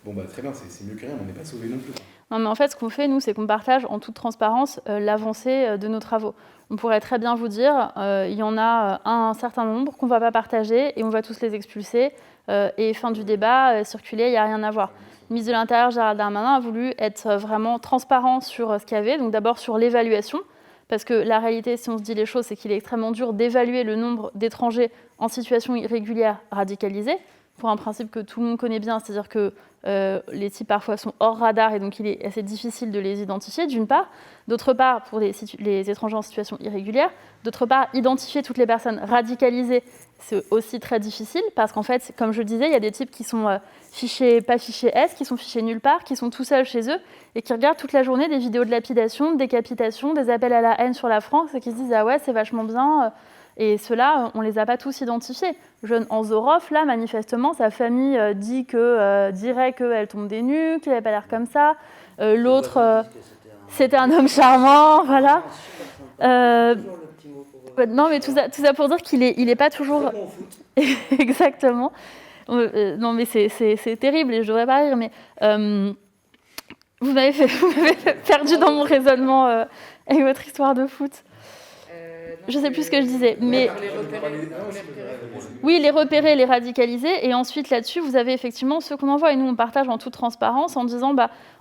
bon bah très bien, c'est mieux que rien, on n'est pas sauvé non plus. Non, mais en fait, ce qu'on fait, nous, c'est qu'on partage en toute transparence l'avancée de nos travaux. On pourrait très bien vous dire, il y en a un certain nombre qu'on ne va pas partager et on va tous les expulser. Et fin du débat, circuler, il n'y a rien à voir. Le ministre de l'Intérieur, Gérald Darmanin, a voulu être vraiment transparent sur ce qu'il y avait. Donc d'abord sur l'évaluation, parce que la réalité, si on se dit les choses, c'est qu'il est extrêmement dur d'évaluer le nombre d'étrangers en situation irrégulière radicalisés, pour un principe que tout le monde connaît bien, c'est-à-dire que les types parfois sont hors radar et donc il est assez difficile de les identifier, d'une part. D'autre part, pour les étrangers en situation irrégulière. D'autre part, identifier toutes les personnes radicalisées, c'est aussi très difficile parce qu'en fait, comme je le disais, il y a des types qui sont pas fichés S, qui sont fichés nulle part, qui sont tout seuls chez eux et qui regardent toute la journée des vidéos de lapidation, de décapitation, des appels à la haine sur la France et qui se disent « Ah ouais, c'est vachement bien ». Et ceux-là, on ne les a pas tous identifiés. Jeune Anzorov, là, manifestement, sa famille dirait qu'elle tombe des nues, qu'il n'avait pas l'air comme ça. L'autre, c'était un homme charmant, voilà. Non, mais tout ça pour dire qu'il est pas toujours... Exactement. Non, mais c'est terrible et je devrais pas rire, mais vous m'avez perdu dans mon raisonnement avec votre histoire de foot. Je sais plus ce que je disais, mais oui, les repérer, les radicaliser, et ensuite là-dessus, vous avez effectivement ceux qu'on envoie, et nous on partage en toute transparence en disant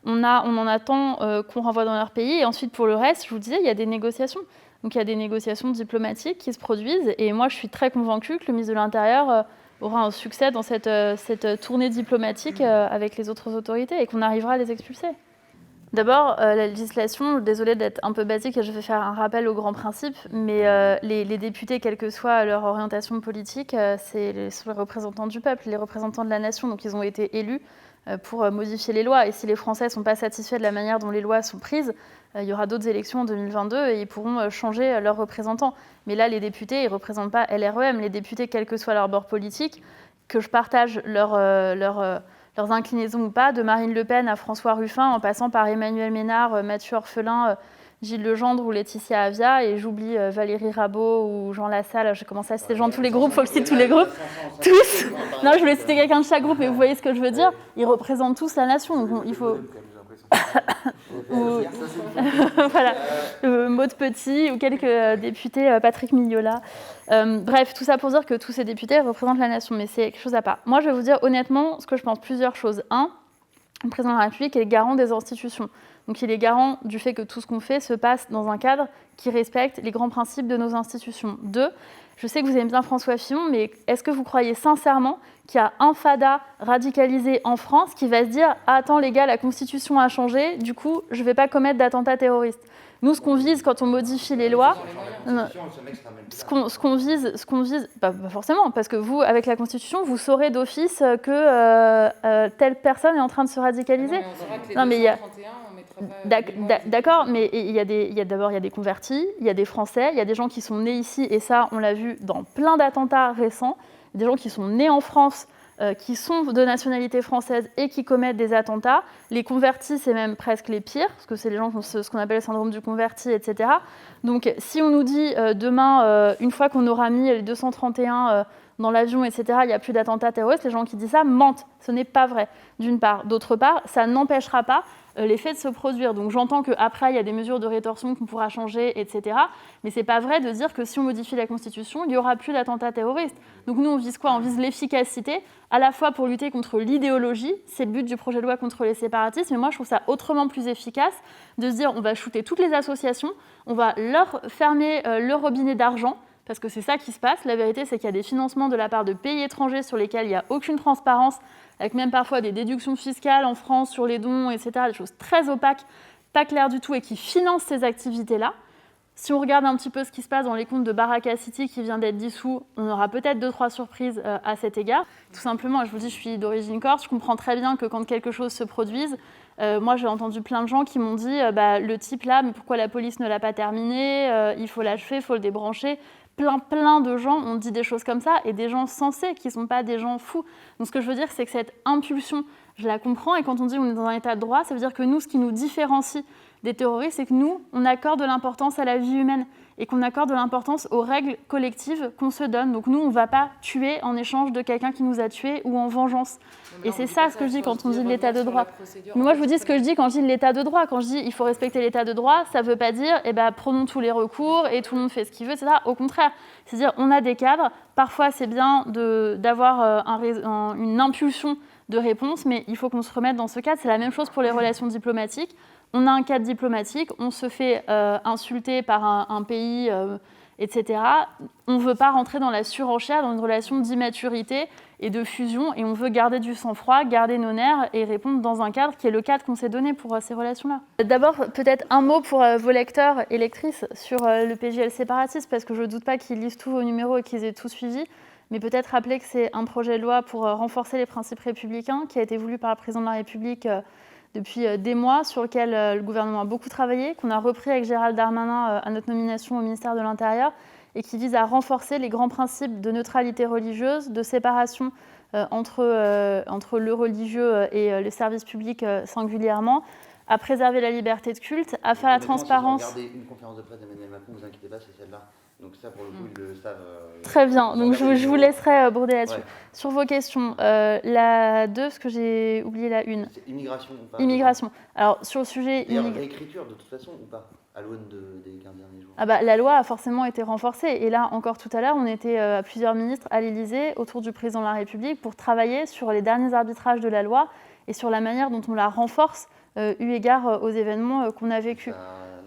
on en attend qu'on renvoie dans leur pays, et ensuite pour le reste, je vous disais, il y a des négociations. Donc il y a des négociations diplomatiques qui se produisent, et moi je suis très convaincue que le ministre de l'Intérieur aura un succès dans cette tournée diplomatique avec les autres autorités, et qu'on arrivera à les expulser. D'abord, la législation, désolée d'être un peu basique, et je vais faire un rappel aux grands principes, mais les députés, quelle que soit leur orientation politique, sont les représentants du peuple, les représentants de la nation, donc ils ont été élus pour modifier les lois. Et si les Français ne sont pas satisfaits de la manière dont les lois sont prises, il y aura d'autres élections en 2022 et ils pourront changer leurs représentants. Mais là, les députés, ils ne représentent pas LREM. Les députés, quel que soit leur bord politique, que je partage leurs inclinaisons ou pas, de Marine Le Pen à François Ruffin, en passant par Emmanuel Ménard, Mathieu Orphelin, Gilles Legendre ou Laetitia Avia, et j'oublie Valérie Rabault ou Jean Lassalle. J'ai commencé à citer les gens de tous les groupes, il faut que je cite tous les groupes. Tous. Non, je voulais citer quelqu'un de chaque groupe, mais vous voyez ce que je veux dire. Ils représentent tous la nation, donc il faut... voilà, Maud Petit ou quelques députés, Patrick Mignola. Bref, tout ça pour dire que tous ces députés représentent la nation, mais c'est quelque chose à part. Moi, je vais vous dire honnêtement ce que je pense, plusieurs choses. Un, le président de la République est garant des institutions. Donc il est garant du fait que tout ce qu'on fait se passe dans un cadre qui respecte les grands principes de nos institutions. Deux, je sais que vous aimez bien François Fillon, mais est-ce que vous croyez sincèrement qu'il y a un fada radicalisé en France qui va se dire « Ah, attends les gars, la Constitution a changé, du coup, je ne vais pas commettre d'attentat terroriste ». Nous, ce qu'on vise quand on modifie les lois, ce qu'on vise, pas forcément, parce que vous, avec la Constitution, vous saurez d'office que telle personne est en train de se radicaliser. Non, mais il y a... D'accord, mais d'abord il y a des convertis, il y a des Français, il y a des gens qui sont nés ici, et ça, on l'a vu dans plein d'attentats récents, des gens qui sont nés en France, qui sont de nationalité française et qui commettent des attentats. Les convertis, c'est même presque les pires, parce que c'est les gens qui ont ce qu'on appelle le syndrome du converti, etc. Donc, si on nous dit demain, une fois qu'on aura mis les 231 dans l'avion, etc., il n'y a plus d'attentats terroristes, les gens qui disent ça mentent. Ce n'est pas vrai, d'une part. D'autre part, ça n'empêchera pas les faits de se produire. Donc j'entends qu'après, il y a des mesures de rétorsion qu'on pourra changer, etc. Mais ce n'est pas vrai de dire que si on modifie la Constitution, il n'y aura plus d'attentats terroristes. Donc nous, on vise quoi ? On vise l'efficacité, à la fois pour lutter contre l'idéologie, c'est le but du projet de loi contre les séparatistes, mais moi je trouve ça autrement plus efficace de se dire on va shooter toutes les associations, on va leur fermer le robinet d'argent, parce que c'est ça qui se passe. La vérité, c'est qu'il y a des financements de la part de pays étrangers sur lesquels il n'y a aucune transparence, avec même parfois des déductions fiscales en France sur les dons, etc., des choses très opaques, pas claires du tout, et qui financent ces activités-là. Si on regarde un petit peu ce qui se passe dans les comptes de Baraka City qui vient d'être dissous, on aura peut-être 2-3 surprises à cet égard. Tout simplement, je vous dis, je suis d'origine corse, je comprends très bien que quand quelque chose se produise, moi j'ai entendu plein de gens qui m'ont dit le type là, mais pourquoi la police ne l'a pas terminé, il faut l'achever, il faut le débrancher. Plein de gens ont dit des choses comme ça, et des gens sensés, qui ne sont pas des gens fous. Donc ce que je veux dire, c'est que cette impulsion, je la comprends, et quand on dit on est dans un état de droit, ça veut dire que nous, ce qui nous différencie des terroristes, c'est que nous, on accorde de l'importance à la vie humaine, et qu'on accorde de l'importance aux règles collectives qu'on se donne. Donc nous, on ne va pas tuer en échange de quelqu'un qui nous a tués ou en vengeance. Et c'est ça ce que je dis quand on dit l'état de droit. Mais moi, je vous dis ce que je dis quand je dis l'état de droit. Quand je dis il faut respecter l'état de droit, ça ne veut pas dire prenons tous les recours et tout le monde fait ce qu'il veut, etc. Au contraire, c'est-à-dire on a des cadres. Parfois, c'est bien d'avoir une impulsion de réponse, mais il faut qu'on se remette dans ce cadre. C'est la même chose pour les relations diplomatiques. On a un cadre diplomatique, on se fait insulter par un pays, etc. On ne veut pas rentrer dans la surenchère, dans une relation d'immaturité et de fusion, et on veut garder du sang-froid, garder nos nerfs et répondre dans un cadre qui est le cadre qu'on s'est donné pour ces relations-là. D'abord, peut-être un mot pour vos lecteurs et lectrices sur le PJL séparatiste, parce que je ne doute pas qu'ils lisent tous vos numéros et qu'ils aient tout suivi, mais peut-être rappeler que c'est un projet de loi pour renforcer les principes républicains qui a été voulu par le président de la République depuis des mois, sur lequel le gouvernement a beaucoup travaillé, qu'on a repris avec Gérald Darmanin à notre nomination au ministère de l'Intérieur, et qui vise à renforcer les grands principes de neutralité religieuse, de séparation entre le religieux et le service public singulièrement, à préserver la liberté de culte, à faire la transparence... Regardez une conférence de presse d'Emmanuel Macron, ne vous inquiétez pas, c'est celle-là. Donc ça, pour le coup, ils le savent. Très bien, donc je vous laisserai border là-dessus. Ouais. Sur vos questions, la 2, parce que j'ai oublié la 1. C'est immigration ou pas? Immigration. Alors, sur le sujet... D'ailleurs, réécriture, de toute façon, ou pas? À l'aune des 15 derniers jours. Ah bah, la loi a forcément été renforcée. Et là, encore tout à l'heure, on était à plusieurs ministres à l'Élysée, autour du président de la République, pour travailler sur les derniers arbitrages de la loi et sur la manière dont on la renforce, eu égard aux événements qu'on a vécus.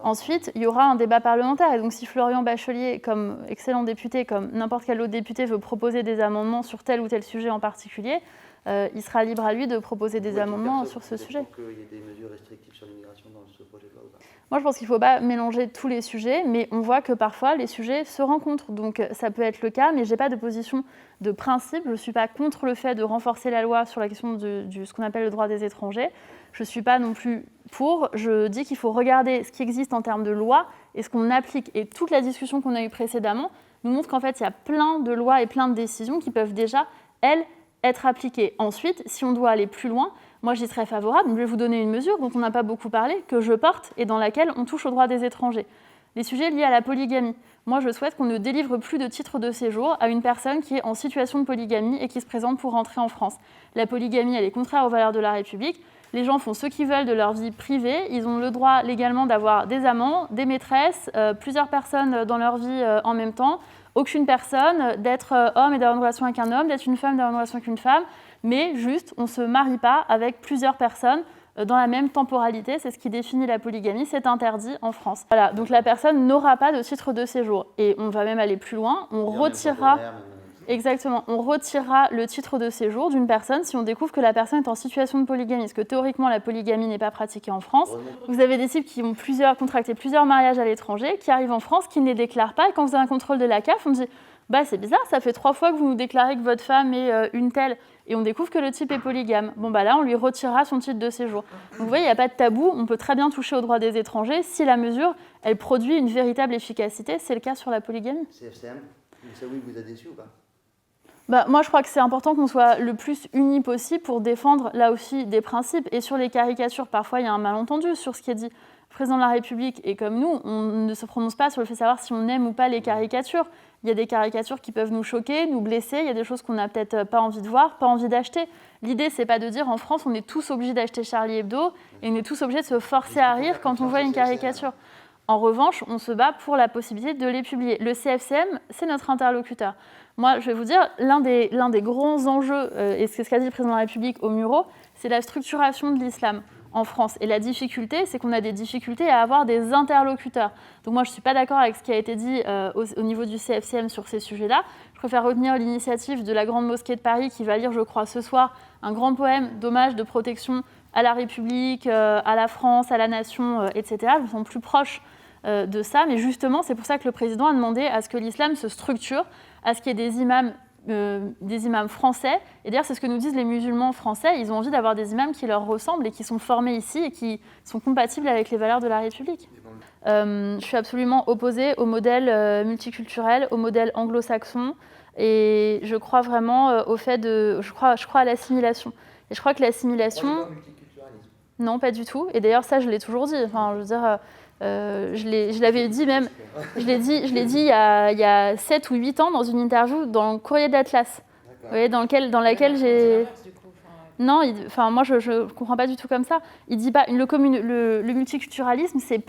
Ensuite, il y aura un débat parlementaire. Et donc, si Florian Bachelier, comme excellent député, comme n'importe quel autre député, veut proposer des amendements sur tel ou tel sujet en particulier, il sera libre à lui de proposer des amendements sur ce sujet. Pour qu'il y ait des mesures restrictives sur l'immigration dans ce projet de loi ou pas? Moi, je pense qu'il ne faut pas mélanger tous les sujets, mais on voit que parfois, les sujets se rencontrent. Donc, ça peut être le cas, mais je n'ai pas de position de principe. Je ne suis pas contre le fait de renforcer la loi sur la question de ce qu'on appelle le droit des étrangers. Je ne suis pas non plus pour. Je dis qu'il faut regarder ce qui existe en termes de loi et ce qu'on applique. Et toute la discussion qu'on a eue précédemment nous montre qu'en fait, il y a plein de lois et plein de décisions qui peuvent déjà, elles, être appliquées. Ensuite, si on doit aller plus loin, moi, j'y serais favorable. Je vais vous donner une mesure dont on n'a pas beaucoup parlé, que je porte et dans laquelle on touche aux droits des étrangers. Les sujets liés à la polygamie. Moi, je souhaite qu'on ne délivre plus de titre de séjour à une personne qui est en situation de polygamie et qui se présente pour rentrer en France. La polygamie, elle est contraire aux valeurs de la République. Les gens font ce qu'ils veulent de leur vie privée. Ils ont le droit légalement d'avoir des amants, des maîtresses, plusieurs personnes dans leur vie en même temps. Aucune personne d'être homme et d'avoir une relation avec un homme, d'être une femme et d'avoir une relation avec une femme. Mais juste, on ne se marie pas avec plusieurs personnes dans la même temporalité. C'est ce qui définit la polygamie. C'est interdit en France. Voilà, donc la personne n'aura pas de titre de séjour. Et on va même aller plus loin. On retirera... Exactement. On retirera le titre de séjour d'une personne si on découvre que la personne est en situation de polygamie. Parce que théoriquement, la polygamie n'est pas pratiquée en France. Vous avez des types qui ont contracté plusieurs mariages à l'étranger, qui arrivent en France, qui ne les déclarent pas. Et quand vous avez un contrôle de la CAF, on dit « c'est bizarre, ça fait 3 fois que vous nous déclarez que votre femme est une telle. » Et on découvre que le type est polygame. Là, on lui retirera son titre de séjour. Donc vous voyez, il n'y a pas de tabou. On peut très bien toucher aux droits des étrangers si la mesure, elle produit une véritable efficacité. C'est le cas sur la polygamie. CFCM, ça oui, vous a déçu ou pas? Moi, je crois que c'est important qu'on soit le plus unis possible pour défendre, là aussi, des principes. Et sur les caricatures, parfois, il y a un malentendu sur ce qui est dit. Le président de la République, et comme nous, on ne se prononce pas sur le fait de savoir si on aime ou pas les caricatures. Il y a des caricatures qui peuvent nous choquer, nous blesser. Il y a des choses qu'on n'a peut-être pas envie de voir, pas envie d'acheter. L'idée, c'est pas de dire, en France, on est tous obligés d'acheter Charlie Hebdo et on est tous obligés de se forcer à rire quand on voit une caricature. En revanche, on se bat pour la possibilité de les publier. Le CFCM, c'est notre interlocuteur. Moi, je vais vous dire, l'un des grands enjeux, et c'est ce qu'a dit le président de la République au Muro, c'est la structuration de l'islam en France. Et la difficulté, c'est qu'on a des difficultés à avoir des interlocuteurs. Donc moi, je ne suis pas d'accord avec ce qui a été dit au niveau du CFCM sur ces sujets-là. Je préfère retenir l'initiative de la Grande Mosquée de Paris qui va lire, je crois, ce soir, un grand poème d'hommage, de protection à la République, à la France, à la nation, etc. Ils sont plus proches de ça, mais justement, c'est pour ça que le président a demandé à ce que l'islam se structure, à ce qu'il y ait des imams français. Et d'ailleurs, c'est ce que nous disent les musulmans français. Ils ont envie d'avoir des imams qui leur ressemblent et qui sont formés ici et qui sont compatibles avec les valeurs de la République. Je suis absolument opposée au modèle multiculturel, au modèle anglo-saxon. Et je crois vraiment au fait de... Je crois à l'assimilation. Et je crois que l'assimilation... Non, pas du tout. Et d'ailleurs, ça, je l'ai toujours dit. Enfin, je veux dire... je l'avais dit même, je l'ai dit il y a 7 ou 8 ans dans une interview dans le Courrier de l'Atlas, vous voyez, dans laquelle j'ai... Non, moi je ne comprends pas du tout comme ça. Il dit pas, le multiculturalisme, c'est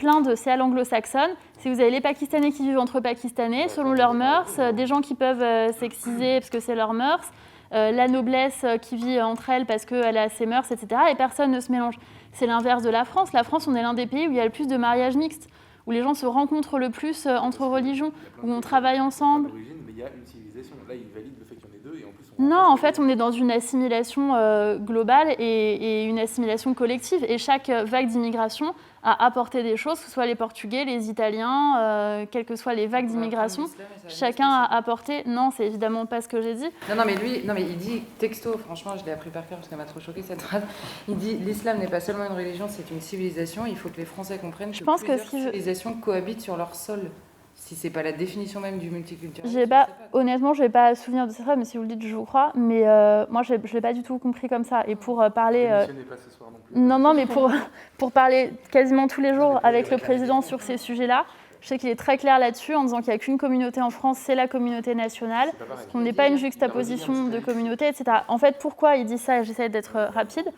à l'anglo-saxonne. Si vous avez les Pakistanais qui vivent entre Pakistanais, selon leurs mœurs, des gens qui peuvent sexiser parce que c'est leurs mœurs, la noblesse qui vit entre elles parce qu'elle a ses mœurs, etc. Et personne ne se mélange. C'est l'inverse de la France. La France, on est l'un des pays où il y a le plus de mariages mixtes, où les gens se rencontrent le plus entre religions, où on travaille ensemble. Mais il y a une civilisation. Là, il valide le fait qu'il y en ait deux et en plus... Non, en fait, on est dans une assimilation globale et une assimilation collective. Et chaque vague d'immigration a apporté des choses, que ce soit les Portugais, les Italiens, quelles que soient les vagues d'immigration. Chacun a apporté... Non, c'est évidemment pas ce que j'ai dit. Non, mais il dit texto, franchement, je l'ai appris par cœur parce qu'elle m'a trop choquée cette phrase. Il dit, l'islam n'est pas seulement une religion, c'est une civilisation. Il faut que les Français comprennent que plusieurs civilisations cohabitent sur leur sol. Si c'est pas la définition même du multiculturalisme. Honnêtement, je n'ai pas souvenir de ça, mais si vous le dites, je vous crois. Mais moi, je ne l'ai pas du tout compris comme ça. Et pour parler... pas ce soir non plus. Non, mais pour parler quasiment tous les jours avec le président sur ces sujets-là, Je sais qu'il est très clair là-dessus en disant qu'il n'y a qu'une communauté en France, c'est la communauté nationale, qu'on n'est pas une juxtaposition de communautés, etc. En fait, pourquoi il dit ça? J'essaie d'être rapide.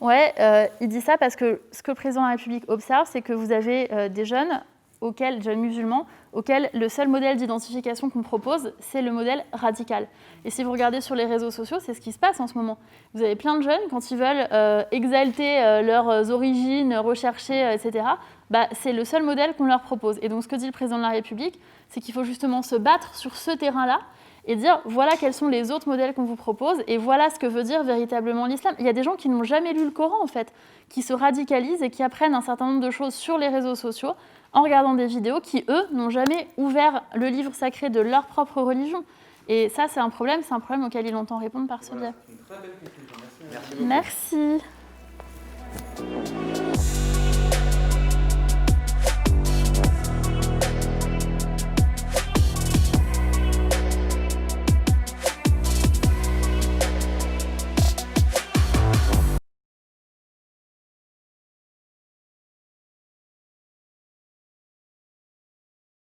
Ouais, il dit ça parce que ce que le président de la République observe, c'est que vous avez des jeunes musulmans, auxquels le seul modèle d'identification qu'on propose, c'est le modèle radical. Et si vous regardez sur les réseaux sociaux, c'est ce qui se passe en ce moment. Vous avez plein de jeunes, quand ils veulent exalter leurs origines, rechercher, etc., c'est le seul modèle qu'on leur propose. Et donc ce que dit le président de la République, c'est qu'il faut justement se battre sur ce terrain-là et dire voilà quels sont les autres modèles qu'on vous propose et voilà ce que veut dire véritablement l'islam. Il y a des gens qui n'ont jamais lu le Coran, en fait, qui se radicalisent et qui apprennent un certain nombre de choses sur les réseaux sociaux en regardant des vidéos qui, eux, n'ont jamais ouvert le livre sacré de leur propre religion. Et ça, c'est un problème auquel il entend répondre par ce biais. Une très belle conclusion. Merci. Merci.